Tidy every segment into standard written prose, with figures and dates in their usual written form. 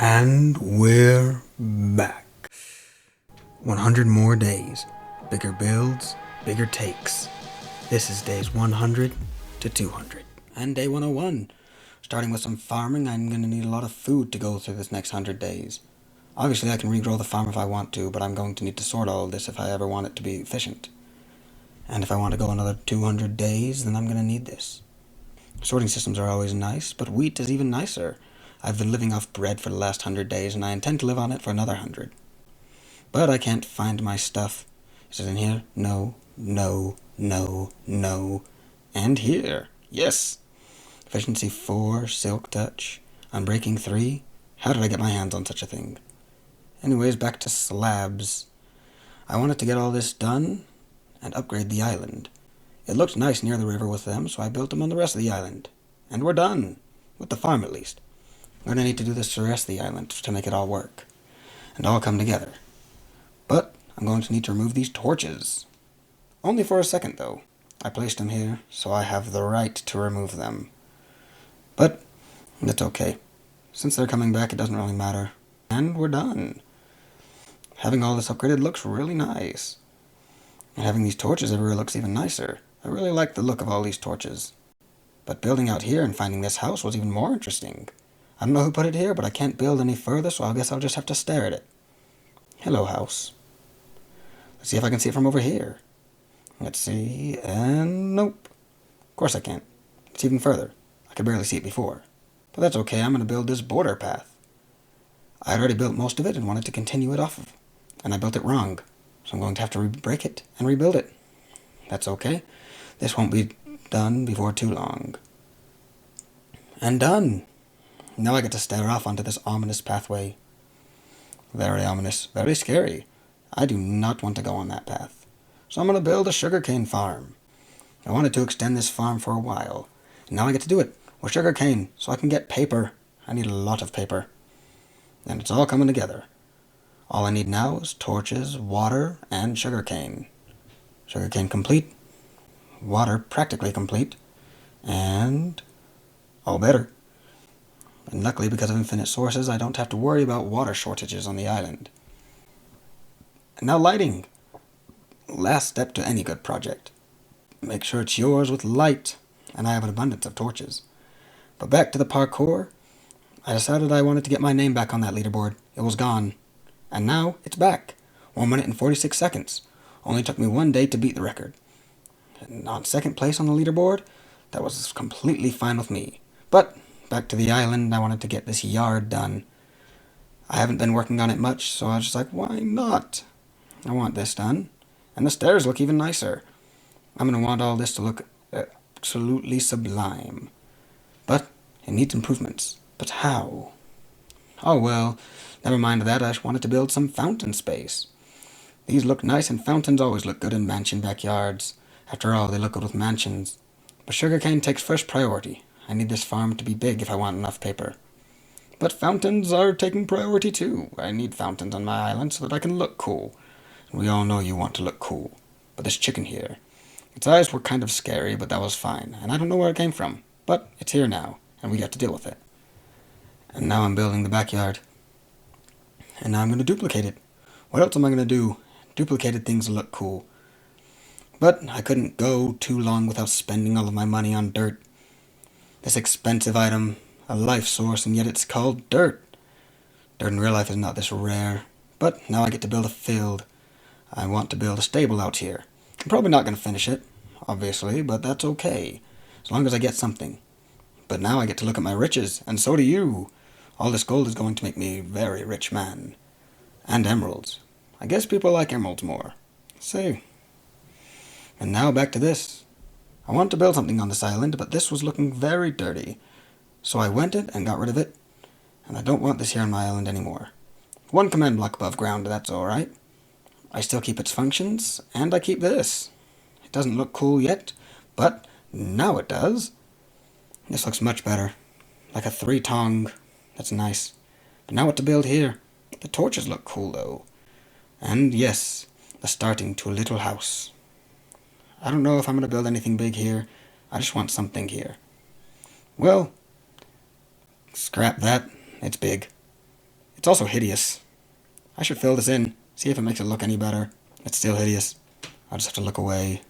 And we're back. 100 more days. Bigger builds, bigger takes. This is days 100 to 200. And day 101. Starting with some farming, I'm going to need a lot of food to go through this next 100 days. Obviously, I can regrow the farm if I want to, but I'm going to need to sort all of this if I ever want it to be efficient. And if I want to go another 200 days, then I'm going to need this. Sorting systems are always nice, but wheat is even nicer. I've been living off bread for the last 100 days, and I intend to live on it for another 100. But I can't find my stuff. Is it in here? No, no, no, no. And here. Yes! Efficiency 4, Silk Touch, Unbreaking 3. How did I get my hands on such a thing? Anyways, back to slabs. I wanted to get all this done and upgrade the island. It looked nice near the river with them, so I built them on the rest of the island. And we're done. With the farm, at least. We're going to need to do this to the rest of the island to make it all work. And all come together. But I'm going to need to remove these torches. Only for a second, though. I placed them here, so I have the right to remove them. But that's okay. Since they're coming back, it doesn't really matter. And we're done. Having all this upgraded looks really nice. And having these torches everywhere looks even nicer. I really like the look of all these torches. But building out here and finding this house was even more interesting. I don't know who put it here, but I can't build any further, so I guess I'll just have to stare at it. Hello, house. Let's see if I can see it from over here. Let's see, and nope. Of course I can't. It's even further. I could barely see it before. But that's okay, I'm going to build this border path. I had already built most of it and wanted to continue it off of. And I built it wrong. So I'm going to have to break it and rebuild it. That's okay. This won't be done before too long. And done! Now I get to stare off onto this ominous pathway. Very ominous. Very scary. I do not want to go on that path. So I'm going to build a sugarcane farm. I wanted to extend this farm for a while. And now I get to do it with sugarcane, so I can get paper. I need a lot of paper. And it's all coming together. All I need now is torches, water, and sugarcane. Sugarcane complete. Water practically complete. And all better. And luckily, because of infinite sources, I don't have to worry about water shortages on the island. And now lighting. Last step to any good project. Make sure it's yours with light. And I have an abundance of torches. But back to the parkour. I decided I wanted to get my name back on that leaderboard. It was gone. And now it's back. 1 minute and 46 seconds. Only took me 1 day to beat the record. And on second place on the leaderboard, that was completely fine with me. But back to the island, I wanted to get this yard done. I haven't been working on it much, so I was just like, why not? I want this done. And the stairs look even nicer. I'm going to want all this to look absolutely sublime. But it needs improvements. But how? Oh well, never mind that, I just wanted to build some fountain space. These look nice, and fountains always look good in mansion backyards. After all, they look good with mansions. But sugarcane takes first priority. I need this farm to be big if I want enough paper. But fountains are taking priority too. I need fountains on my island so that I can look cool. And we all know you want to look cool. But this chicken here, its eyes were kind of scary, but that was fine. And I don't know where it came from. But it's here now, and we got to deal with it. And now I'm building the backyard. And now I'm going to duplicate it. What else am I going to do? Duplicated things look cool. But I couldn't go too long without spending all of my money on dirt. This expensive item, a life source, and yet it's called dirt. Dirt in real life is not this rare. But now I get to build a field. I want to build a stable out here. I'm probably not going to finish it, obviously, but that's okay. As long as I get something. But now I get to look at my riches, and so do you. All this gold is going to make me a very rich man. And emeralds. I guess people like emeralds more. See. And now back to this. I wanted to build something on this island, but this was looking very dirty. So I went it and got rid of it. And I don't want this here on my island anymore. 1 command block above ground, that's alright. I still keep its functions, and I keep this. It doesn't look cool yet, but now it does. This looks much better. Like a 3-tong. That's nice. But now what to build here? The torches look cool, though. And yes, the starting to a little house. I don't know if I'm going to build anything big here. I just want something here. Well, scrap that. It's big. It's also hideous. I should fill this in, see if it makes it look any better. It's still hideous. I'll just have to look away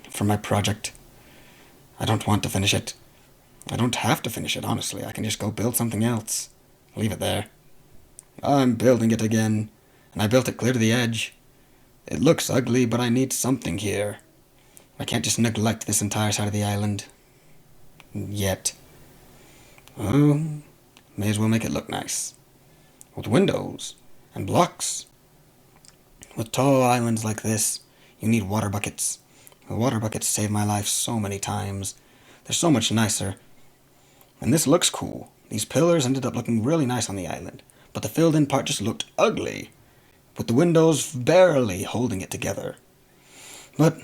from my project. I don't want to finish it. I don't have to finish it, honestly. I can just go build something else. Leave it there. I'm building it again, and I built it clear to the edge. It looks ugly, but I need something here. I can't just neglect this entire side of the island. Yet. Oh, may as well make it look nice. With windows and blocks. With tall islands like this, you need water buckets. The water buckets saved my life so many times. They're so much nicer. And this looks cool. These pillars ended up looking really nice on the island, but the filled-in part just looked ugly, with the windows barely holding it together. But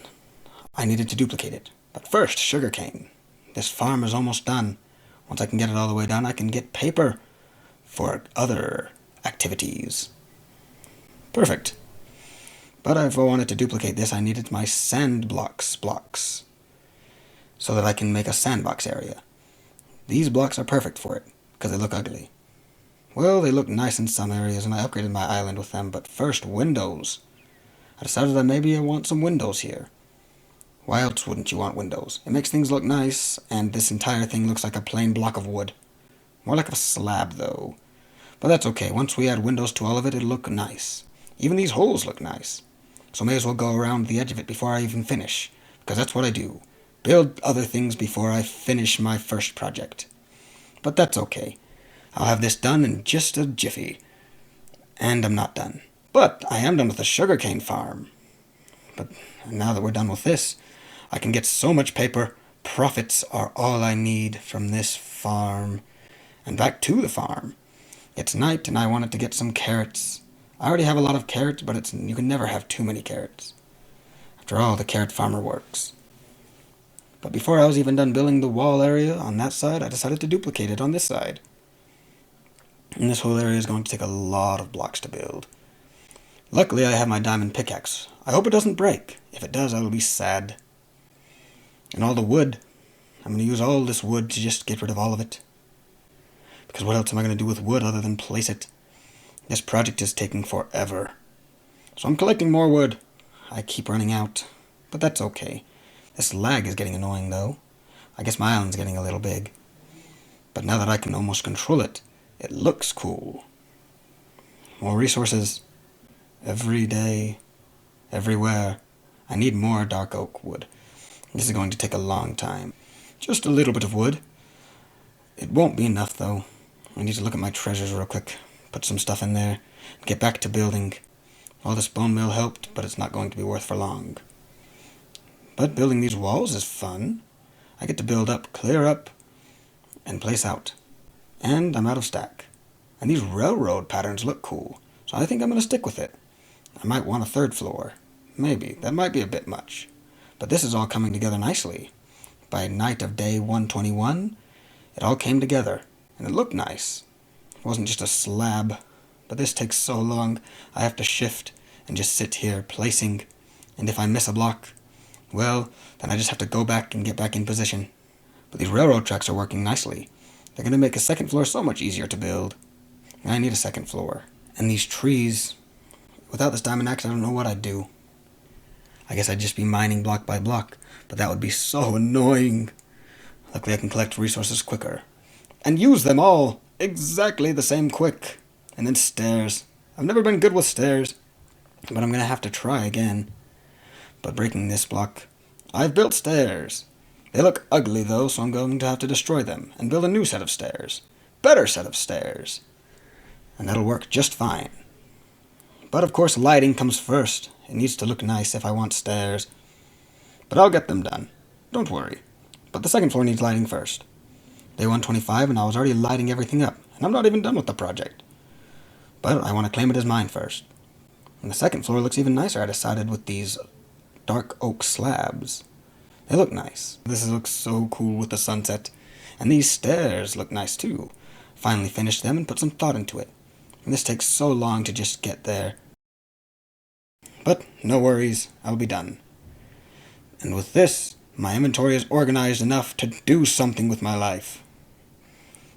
I needed to duplicate it. But first, sugarcane. This farm is almost done. Once I can get it all the way done, I can get paper for other activities. Perfect. But if I wanted to duplicate this, I needed my sand blocks, so that I can make a sandbox area. These blocks are perfect for it, because they look ugly. Well, they look nice in some areas, and I upgraded my island with them, but first, windows. I decided that maybe I want some windows here. Why else wouldn't you want windows? It makes things look nice, and this entire thing looks like a plain block of wood. More like a slab, though. But that's okay. Once we add windows to all of it, it'll look nice. Even these holes look nice. So may as well go around the edge of it before I even finish, because that's what I do. Build other things before I finish my first project. But that's okay. I'll have this done in just a jiffy. And I'm not done. But I am done with the sugarcane farm. But now that we're done with this, I can get so much paper. Profits are all I need from this farm. And back to the farm. It's night and I wanted to get some carrots. I already have a lot of carrots, but you can never have too many carrots. After all, the carrot farmer works. But before I was even done building the wall area on that side, I decided to duplicate it on this side. And this whole area is going to take a lot of blocks to build. Luckily, I have my diamond pickaxe. I hope it doesn't break. If it does, I will be sad. And all the wood. I'm going to use all this wood to just get rid of all of it. Because what else am I going to do with wood other than place it? This project is taking forever. So I'm collecting more wood. I keep running out. But that's okay. This lag is getting annoying, though. I guess my island's getting a little big. But now that I can almost control it, it looks cool. More resources. Every day. Everywhere. I need more dark oak wood. This is going to take a long time. Just a little bit of wood. It won't be enough, though. I need to look at my treasures real quick. Put some stuff in there. And get back to building. All this bone meal helped, but it's not going to be worth for long. But building these walls is fun. I get to build up, clear up, and place out. And I'm out of stack. And these railroad patterns look cool, so I think I'm going to stick with it. I might want a third floor. Maybe. That might be a bit much. But this is all coming together nicely. By night of day 121, it all came together, and it looked nice. It wasn't just a slab, but this takes so long, I have to shift and just sit here placing, and if I miss a block, well, then I just have to go back and get back in position. But these railroad tracks are working nicely. They're going to make a second floor so much easier to build. I need a second floor. And these trees, without this diamond axe, I don't know what I'd do. I guess I'd just be mining block by block, but that would be so annoying. Luckily I can collect resources quicker. And use them all exactly the same quick. And then stairs. I've never been good with stairs, but I'm going to have to try again. But breaking this block, I've built stairs. They look ugly though, so I'm going to have to destroy them and build a new set of stairs. Better set of stairs. And that'll work just fine. But of course lighting comes first. It needs to look nice if I want stairs. But I'll get them done. Don't worry. But the second floor needs lighting first. Day 125 and I was already lighting everything up. And I'm not even done with the project. But I want to claim it as mine first. And the second floor looks even nicer, I decided, with these dark oak slabs. They look nice. This looks so cool with the sunset. And these stairs look nice too. Finally finished them and put some thought into it. And this takes so long to just get there. But no worries, I'll be done. And with this, my inventory is organized enough to do something with my life.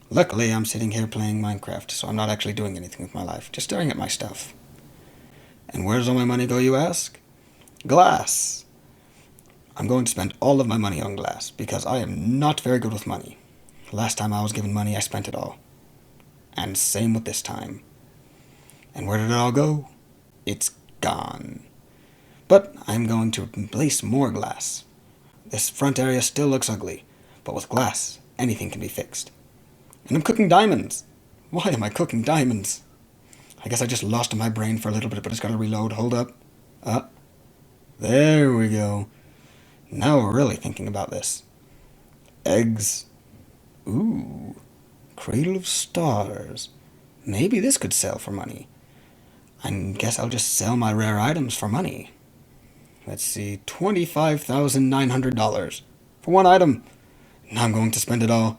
Luckily, I'm sitting here playing Minecraft, so I'm not actually doing anything with my life, just staring at my stuff. And where does all my money go, you ask? Glass! I'm going to spend all of my money on glass, because I am not very good with money. Last time I was given money, I spent it all. And same with this time. And where did it all go? It's gone. But I'm going to place more glass. This front area still looks ugly, but with glass, anything can be fixed. And I'm cooking diamonds. Why am I cooking diamonds? I guess I just lost my brain for a little bit, but it's got to reload. Hold up. There we go. Now we're really thinking about this. Eggs. Ooh. Cradle of stars. Maybe this could sell for money. I guess I'll just sell my rare items for money. Let's see, $25,900 for one item. Now I'm going to spend it all.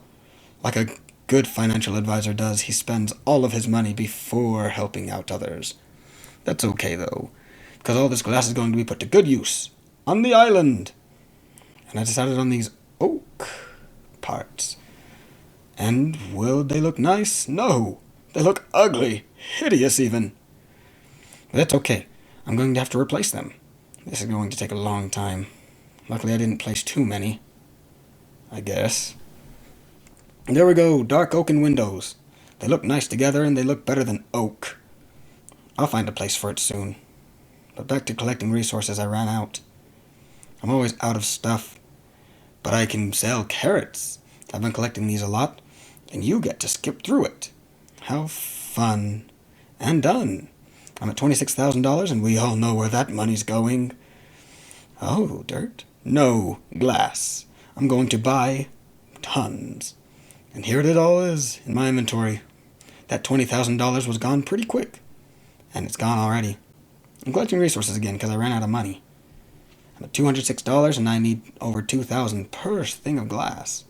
Like a good financial advisor does, he spends all of his money before helping out others. That's okay, though, because all this glass is going to be put to good use on the island. And I decided on these oak parts. And will they look nice? No, they look ugly, hideous even. But that's okay. I'm going to have to replace them. This is going to take a long time. Luckily, I didn't place too many. I guess. There we go, dark oaken windows. They look nice together, and they look better than oak. I'll find a place for it soon. But back to collecting resources, I ran out. I'm always out of stuff. But I can sell carrots. I've been collecting these a lot, and you get to skip through it. How fun. And done. I'm at $26,000, and we all know where that money's going. Oh, dirt? No, glass. I'm going to buy tons. And here it all is in my inventory. That $20,000 was gone pretty quick. And it's gone already. I'm collecting resources again because I ran out of money. I'm at $206, and I need over $2,000 per thing of glass.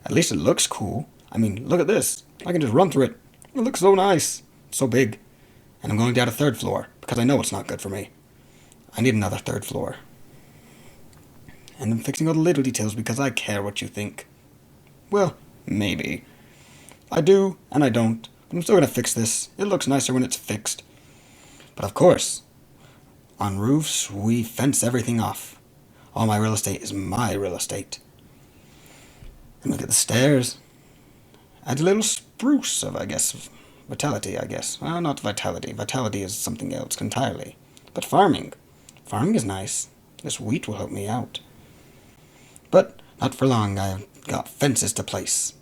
At least it looks cool. I mean, look at this. I can just run through it. It looks so nice. It's so big. And I'm going down a third floor, because I know it's not good for me. I need another third floor. And I'm fixing all the little details because I care what you think. Well, maybe. I do, and I don't. But I'm still going to fix this. It looks nicer when it's fixed. But of course, on roofs, we fence everything off. All my real estate is my real estate. And look at the stairs. Add a little spruce of, I guess, vitality, I guess. Well, not vitality. Vitality is something else entirely. But farming. Farming is nice. This wheat will help me out. But not for long. I've got fences to place.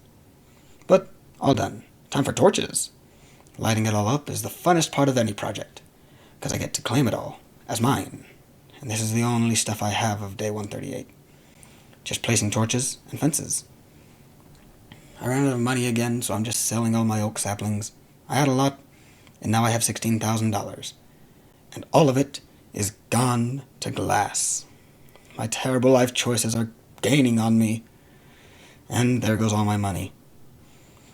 But all done. Time for torches. Lighting it all up is the funnest part of any project, because I get to claim it all as mine. And this is the only stuff I have of day 138. Just placing torches and fences. I ran out of money again, so I'm just selling all my oak saplings. I had a lot, and now I have $16,000. And all of it is gone to glass. My terrible life choices are gaining on me. And there goes all my money.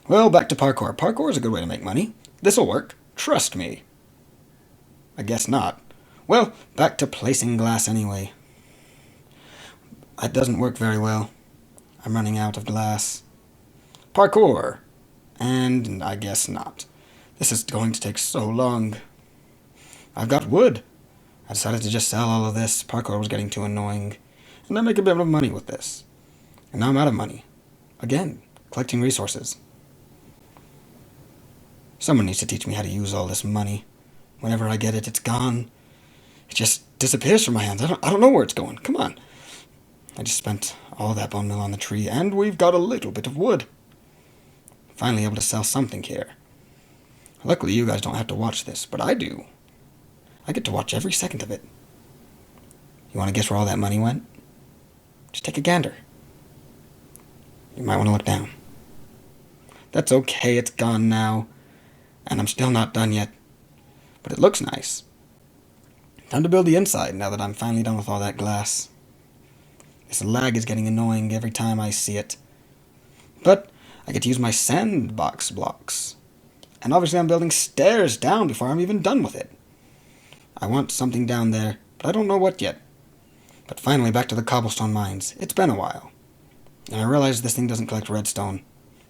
Well, back to parkour. Parkour is a good way to make money. This'll work. Trust me. I guess not. Well, back to placing glass anyway. It doesn't work very well. I'm running out of glass. Parkour. And I guess not. This is going to take so long. I've got wood. I decided to just sell all of this. Parkour was getting too annoying. And I make a bit of money with this. And now I'm out of money. Again, collecting resources. Someone needs to teach me how to use all this money. Whenever I get it, it's gone. It just disappears from my hands. I don't know where it's going. Come on. I just spent all that bone meal on the tree, and we've got a little bit of wood. Finally able to sell something here. Luckily, you guys don't have to watch this, but I do. I get to watch every second of it. You want to guess where all that money went? Just take a gander. You might want to look down. That's okay, it's gone now. And I'm still not done yet. But it looks nice. Time to build the inside now that I'm finally done with all that glass. This lag is getting annoying every time I see it. But I get to use my sandbox blocks. And obviously I'm building stairs down before I'm even done with it. I want something down there, but I don't know what yet. But finally back to the cobblestone mines. It's been a while. And I realize this thing doesn't collect redstone.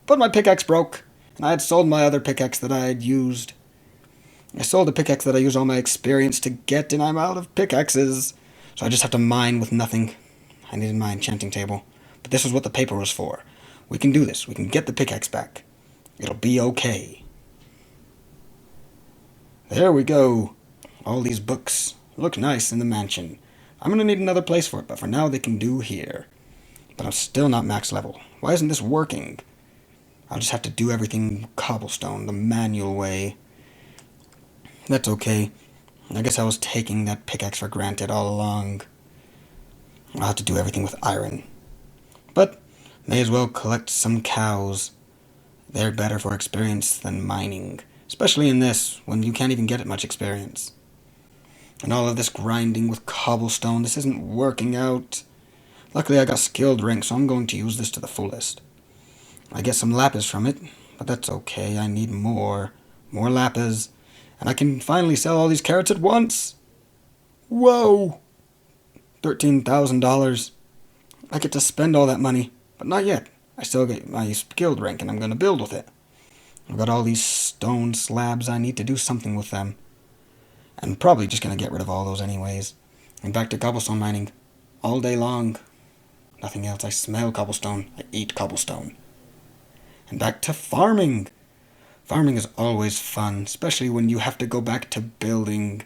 But my pickaxe broke, and I had sold my other pickaxe that I had used. I sold a pickaxe that I used all my experience to get, and I'm out of pickaxes. So I just have to mine with nothing. I needed my enchanting table. But this is what the paper was for. We can do this. We can get the pickaxe back. It'll be okay. There we go. All these books look nice in the mansion. I'm going to need another place for it, but for now they can do here. But I'm still not max level. Why isn't this working? I'll just have to do everything cobblestone, the manual way. That's okay. I guess I was taking that pickaxe for granted all along. I'll have to do everything with iron. But may as well collect some cows. They're better for experience than mining. Especially in this, when you can't even get much experience. And all of this grinding with cobblestone, this isn't working out. Luckily I got skilled rank, so I'm going to use this to the fullest. I get some lapis from it, but that's okay. I need more. More lapis. And I can finally sell all these carrots at once. Whoa! $13,000. I get to spend all that money, but not yet. I still get my skilled rank, and I'm going to build with it. I've got all these stone slabs. I need to do something with them. I'm probably just going to get rid of all those anyways. And back to cobblestone mining. All day long. Nothing else. I smell cobblestone. I eat cobblestone. And back to farming. Farming is always fun, especially when you have to go back to building.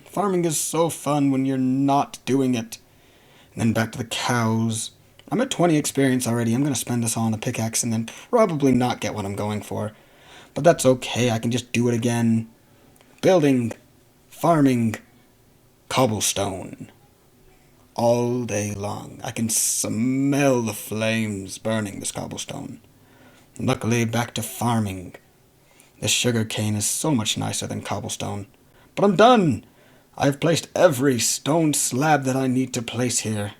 Farming is so fun when you're not doing it. And then back to the cows. I'm at 20 experience already. I'm going to spend this all on a pickaxe and then probably not get what I'm going for. But that's okay. I can just do it again. Building. Farming. Cobblestone. All day long. I can smell the flames burning this cobblestone. Luckily, back to farming. This sugar cane is so much nicer than cobblestone. But I'm done! I've placed every stone slab that I need to place here.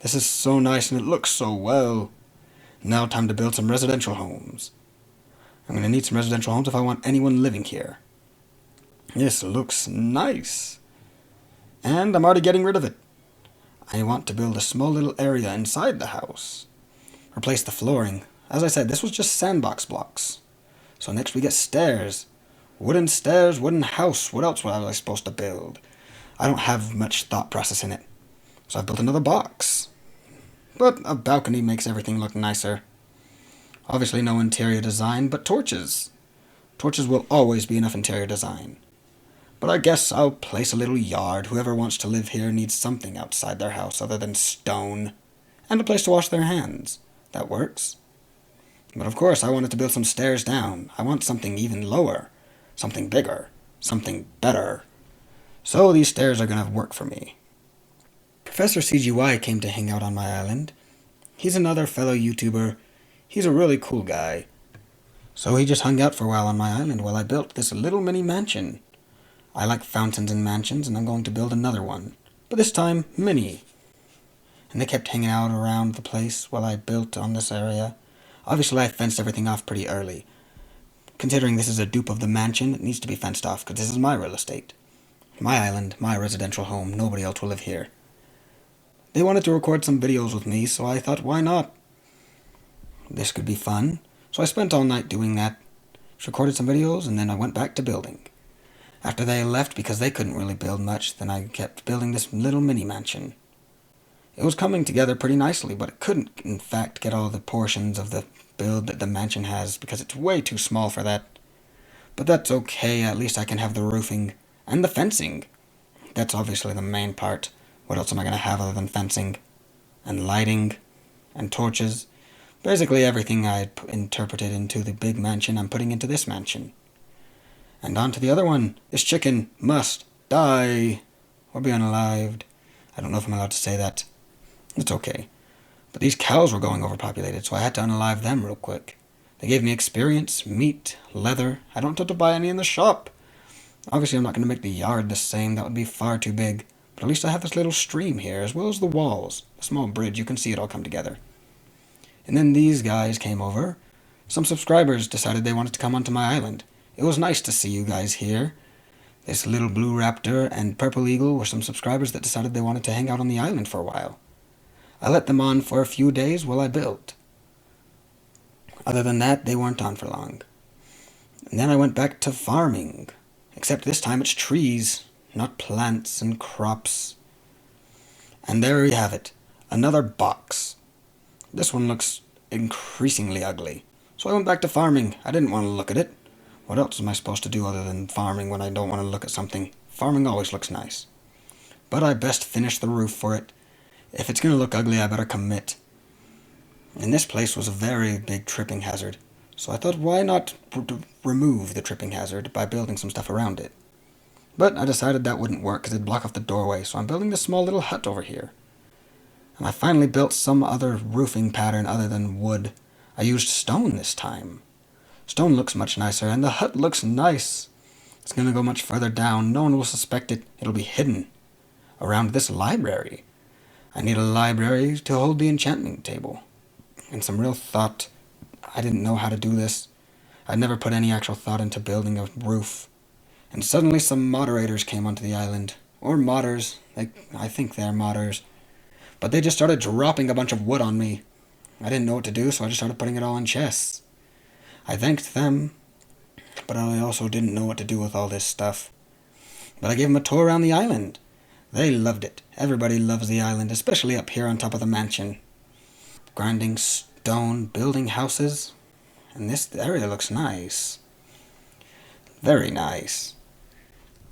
This is so nice and it looks so well. Now time to build some residential homes. I'm going to need some residential homes if I want anyone living here. This looks nice. And I'm already getting rid of it. I want to build a small little area inside the house. Replace the flooring. As I said, this was just sandbox blocks. So next we get stairs. Wooden stairs, wooden house. What else was I supposed to build? I don't have much thought process in it. So I've built another box. But a balcony makes everything look nicer. Obviously no interior design, but torches. Torches will always be enough interior design. But I guess I'll place a little yard. Whoever wants to live here needs something outside their house other than stone. And a place to wash their hands. That works. But of course I wanted to build some stairs down. I want something even lower. Something bigger. Something better. So these stairs are going to work for me. Professor CGY came to hang out on my island. He's another fellow YouTuber. He's a really cool guy. So he just hung out for a while on my island while I built this little mini mansion. I like fountains and mansions, and I'm going to build another one. But this time, mini. And they kept hanging out around the place while I built on this area. Obviously, I fenced everything off pretty early. Considering this is a dupe of the mansion, it needs to be fenced off, because this is my real estate. My island, my residential home, nobody else will live here. They wanted to record some videos with me, so I thought, why not? This could be fun. So I spent all night doing that. Just recorded some videos, and then I went back to building. After they left, because they couldn't really build much, then I kept building this little mini mansion. It was coming together pretty nicely, but it couldn't, in fact, get all the portions of the build that the mansion has, because it's way too small for that. But that's okay, at least I can have the roofing and the fencing. That's obviously the main part. What else am I going to have other than fencing? And lighting? And torches? Basically everything I interpreted into the big mansion, I'm putting into this mansion. And on to the other one. This chicken must die. Or be unalived. I don't know if I'm allowed to say that. It's okay. But these cows were going overpopulated, so I had to unalive them real quick. They gave me experience, meat, leather. I don't have to buy any in the shop. Obviously I'm not going to make the yard the same. That would be far too big. But at least I have this little stream here, as well as the walls. A small bridge, you can see it all come together. And then these guys came over. Some subscribers decided they wanted to come onto my island. It was nice to see you guys here. This little blue raptor and purple eagle were some subscribers that decided they wanted to hang out on the island for a while. I let them on for a few days while I built. Other than that, they weren't on for long. And then I went back to farming. Except this time it's trees, not plants and crops. And there you have it. Another box. This one looks increasingly ugly. So I went back to farming. I didn't want to look at it. What else am I supposed to do other than farming when I don't want to look at something? Farming always looks nice. But I best finish the roof for it. If it's going to look ugly, I better commit. And this place was a very big tripping hazard. So I thought, why not remove the tripping hazard by building some stuff around it? But I decided that wouldn't work because it'd block off the doorway, so I'm building this small little hut over here. And I finally built some other roofing pattern other than wood. I used stone this time. Stone looks much nicer, and the hut looks nice. It's going to go much further down. No one will suspect it. It'll be hidden around this library. I need a library to hold the enchantment table. And some real thought. I didn't know how to do this. I'd never put any actual thought into building a roof. And suddenly some moderators came onto the island. Or modders. I think they're modders. But they just started dropping a bunch of wood on me. I didn't know what to do, so I just started putting it all in chests. I thanked them, but I also didn't know what to do with all this stuff. But I gave them a tour around the island. They loved it. Everybody loves the island, especially up here on top of the mansion. Grinding stone, building houses. And this area looks nice. Very nice.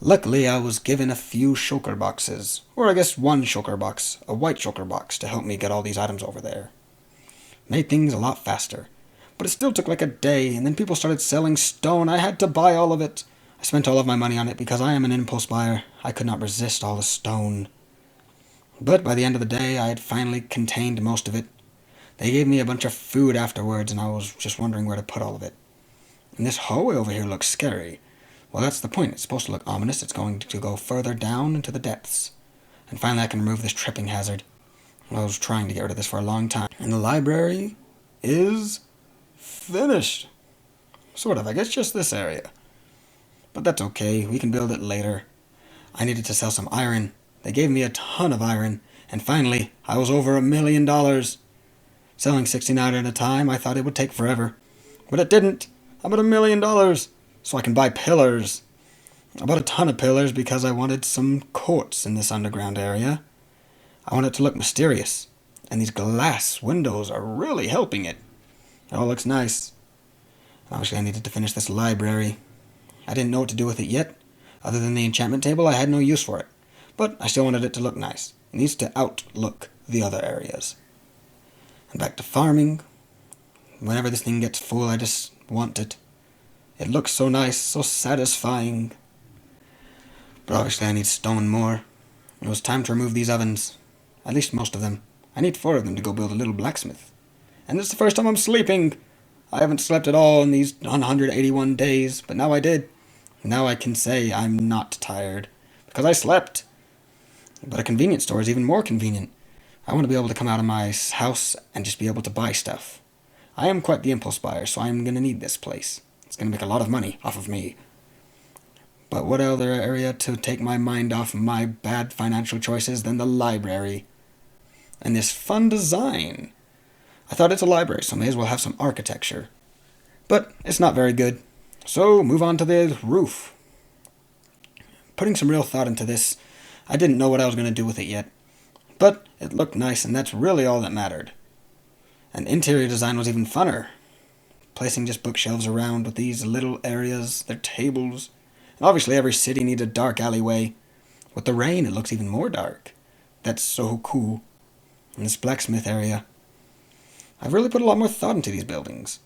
Luckily, I was given a few shulker boxes. Or I guess one shulker box. A white shulker box to help me get all these items over there. Made things a lot faster. But it still took like a day, and then people started selling stone. I had to buy all of it. I spent all of my money on it because I am an impulse buyer. I could not resist all the stone. But by the end of the day, I had finally contained most of it. They gave me a bunch of food afterwards, and I was just wondering where to put all of it. And this hallway over here looks scary. Well, that's the point. It's supposed to look ominous. It's going to go further down into the depths. And finally I can remove this tripping hazard. I was trying to get rid of this for a long time. And the library is finished. Sort of. I guess just this area. But that's okay. We can build it later. I needed to sell some iron. They gave me a ton of iron. And finally, I was over $1 million. Selling 69 at a time, I thought it would take forever. But it didn't. I'm at $1 million. So I can buy pillars. I bought a ton of pillars because I wanted some courts in this underground area. I want it to look mysterious. And these glass windows are really helping it. It all looks nice. Obviously I needed to finish this library. I didn't know what to do with it yet. Other than the enchantment table, I had no use for it. But I still wanted it to look nice. It needs to outlook the other areas. And back to farming. Whenever this thing gets full, I just want it. It looks so nice, so satisfying. But obviously I need stone more. It was time to remove these ovens. At least most of them. I need 4 of them to go build a little blacksmith. And this is the first time I'm sleeping. I haven't slept at all in these 181 days, but now I did. Now I can say I'm not tired. Because I slept. But a convenience store is even more convenient. I want to be able to come out of my house and just be able to buy stuff. I am quite the impulse buyer, so I'm going to need this place. It's going to make a lot of money off of me. But what other area to take my mind off my bad financial choices than the library? And this fun design. I thought it's a library, so I may as well have some architecture. But it's not very good. So move on to the roof. Putting some real thought into this, I didn't know what I was going to do with it yet. But it looked nice, and that's really all that mattered. And interior design was even funner. Placing just bookshelves around with these little areas, their tables. And obviously every city needs a dark alleyway. With the rain, it looks even more dark. That's so cool. And this blacksmith area. I've really put a lot more thought into these buildings.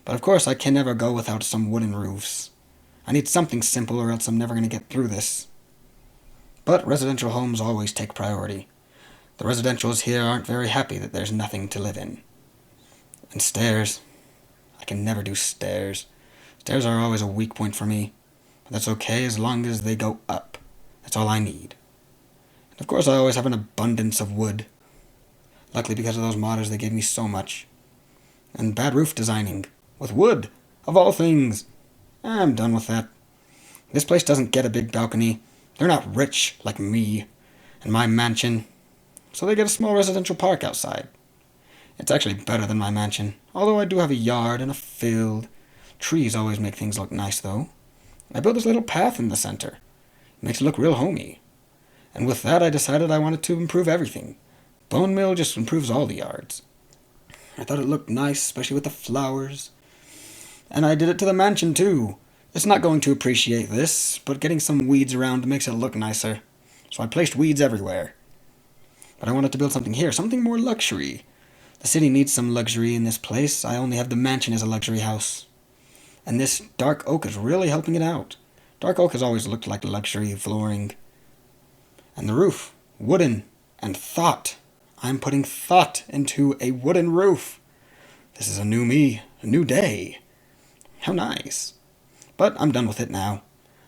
But of course I can never go without some wooden roofs. I need something simple or else I'm never going to get through this. But residential homes always take priority. The residentials here aren't very happy that there's nothing to live in. And stairs. I can never do stairs. Stairs are always a weak point for me. But that's okay as long as they go up. That's all I need. And of course I always have an abundance of wood. Luckily because of those modders they gave me so much. And bad roof designing. With wood. Of all things. I'm done with that. This place doesn't get a big balcony. They're not rich like me and my mansion. So they get a small residential park outside. It's actually better than my mansion, although I do have a yard and a field. Trees always make things look nice, though. I built this little path in the center. It makes it look real homey. And with that, I decided I wanted to improve everything. Bone meal just improves all the yards. I thought it looked nice, especially with the flowers. And I did it to the mansion, too. It's not going to appreciate this, but getting some weeds around makes it look nicer. So I placed weeds everywhere. But I wanted to build something here, something more luxury. The city needs some luxury in this place. I only have the mansion as a luxury house. And this dark oak is really helping it out. Dark oak has always looked like luxury flooring. And the roof, wooden, and thought. I'm putting thought into a wooden roof. This is a new me, a new day. How nice. But I'm done with it now.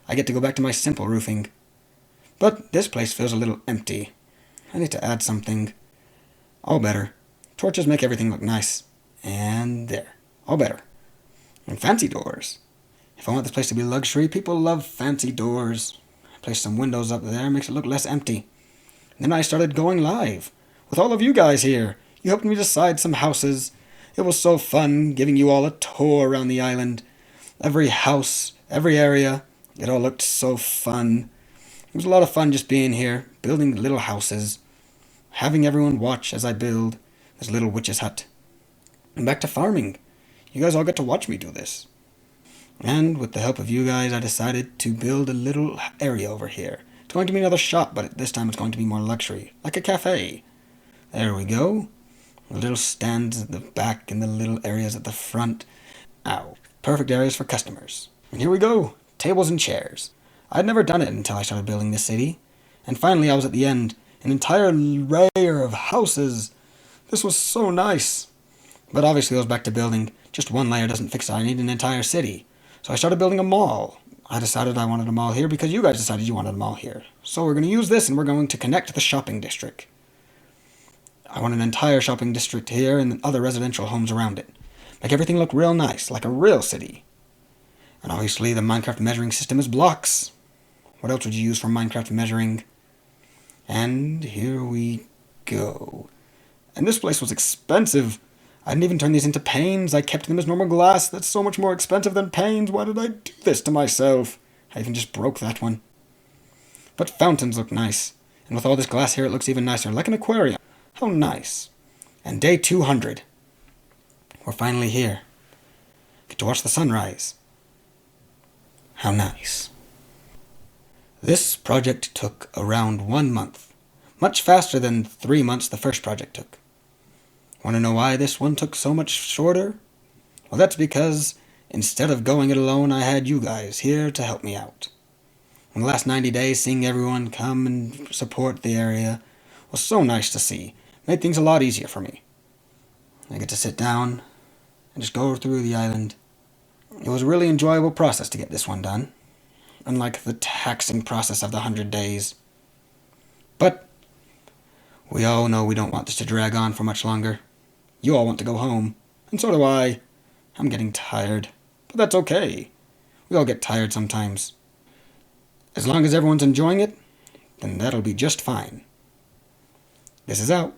I get to go back to my simple roofing. But this place feels a little empty. I need to add something. All better. Torches make everything look nice. And there. All better. And fancy doors. If I want this place to be luxury, people love fancy doors. I placed some windows up there, makes it look less empty. And then I started going live. With all of you guys here. You helped me decide some houses. It was so fun giving you all a tour around the island. Every house, every area. It all looked so fun. It was a lot of fun just being here, building little houses. Having everyone watch as I build this little witch's hut. And back to farming. You guys all get to watch me do this. And with the help of you guys, I decided to build a little area over here. It's going to be another shop, but this time it's going to be more luxury. Like a cafe. There we go. The little stands at the back and the little areas at the front. Ow. Perfect areas for customers. And here we go. Tables and chairs. I'd never done it until I started building this city. And finally I was at the end. An entire layer of houses. This was so nice. But obviously I was back to building. Just one layer doesn't fix it. I need an entire city. So I started building a mall. I decided I wanted a mall here because you guys decided you wanted a mall here. So we're going to use this and we're going to connect the shopping district. I want an entire shopping district here and other residential homes around it. Make everything look real nice, like a real city. And obviously the Minecraft measuring system is blocks. What else would you use for Minecraft measuring? And here we go. And this place was expensive. I didn't even turn these into panes. I kept them as normal glass. That's so much more expensive than panes. Why did I do this to myself? I even just broke that one. But fountains look nice. And with all this glass here, it looks even nicer, like an aquarium. How nice. And day 200. We're finally here. Get to watch the sunrise. How nice. This project took around 1 month. Much faster than 3 months the first project took. Want to know why this one took so much shorter? Well, that's because instead of going it alone, I had you guys here to help me out. In the last 90 days, seeing everyone come and support the area was so nice to see. Made things a lot easier for me. I get to sit down and just go through the island. It was a really enjoyable process to get this one done, unlike the taxing process of the 100 days. But we all know we don't want this to drag on for much longer. You all want to go home, and so do I. I'm getting tired, but that's okay. We all get tired sometimes. As long as everyone's enjoying it, then that'll be just fine. This is out.